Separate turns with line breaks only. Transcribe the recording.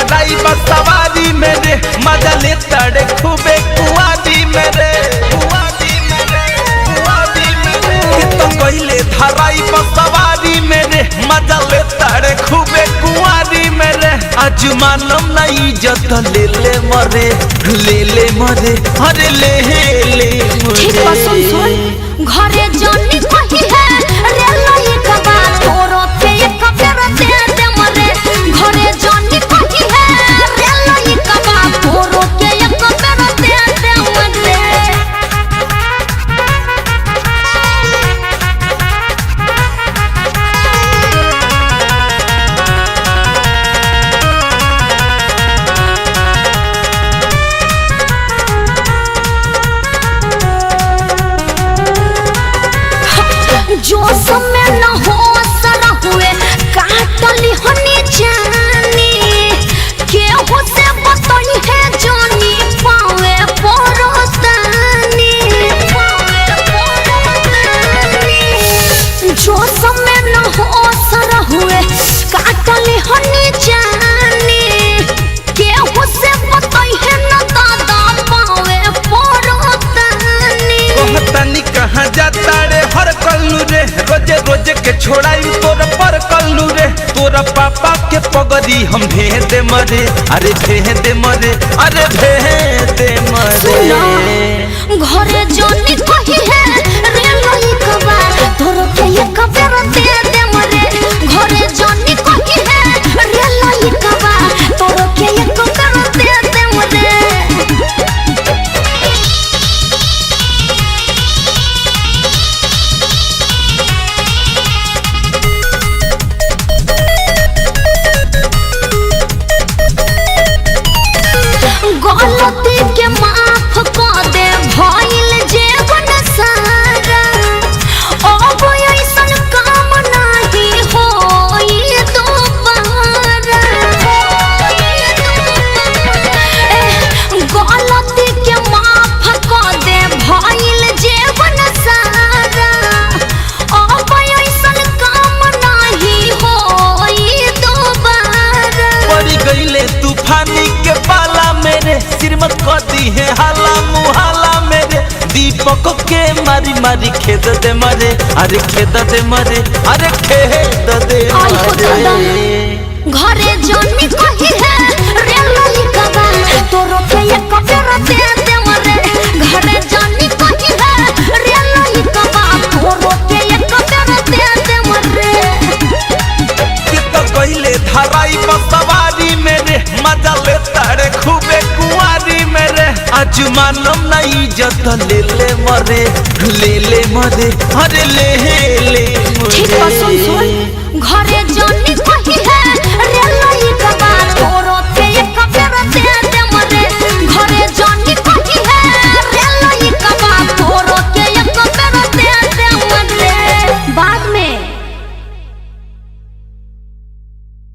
धराई बसवारी मेरे मजा ले तड़े खूबे कुआरी मेरे तो कहले धराई बसवारी मेरे मजा ले तड़े खूबे कुआरी मेरे आज मानम नहीं इज्जत ले ले मरे अरे ले मरे।
ठीक बा सुन घरे जानी कही है रे लई का बात तोरो पे एक बेर दे दे मरे घरे जानी कही है रे लई का बात तोरो पे एक बेर दे दे मरे। जो समय न हो सरा हुए काटली हनी जानी के हो से बताई है जानी पावे परोस्तानी जो समय न हो सरा हुए काटली हनी जानी के हो से बताई है न दादा पावे परोस्तानी
कहतनी कहाँ जाता रे हर कल्लू रे रोजे के छोड़ाई तोरा पर कल्लू रे तोरा पापा के पगड़ी हम भेद मरे अरे भेद मरे अरे भेद मरे।
घरे जानी कही है रे लई कबा तोरो के एक बेर दे दे मरे घरे जानी कही है रे लई कबा तोरो के एक बेर दे दे मरे। गलती के माफ कर दे भइल जे गुन सारा अब ऐसन काम नहीं होई दोबारा। गलती के माफ कर दे भइल जे गुन सारा अब ऐसन काम नहीं होई दोबारा।
पड़ी गईले तूफानी के पाला मेरे सिर में कदी है हाला मुहाला मेरे दीपक के मारी मारी खेद दे मरे अरे खेद दे मरे अरे खेद दे मरे।
घरे जानी कही है रे लई कबा तोरो के एक बेर दे दे मरे घरे जानी कही है रे लई कबा तोरो के एक बेर दे दे मरे।
तो कहले धराई बसवारी मेरे मजा ले तड़े खूबे कुआरी मेरे आज मानम नहीं इज्जत ले मरे अरे ले मरे।
ठीक बा सुन घरे जानी कही है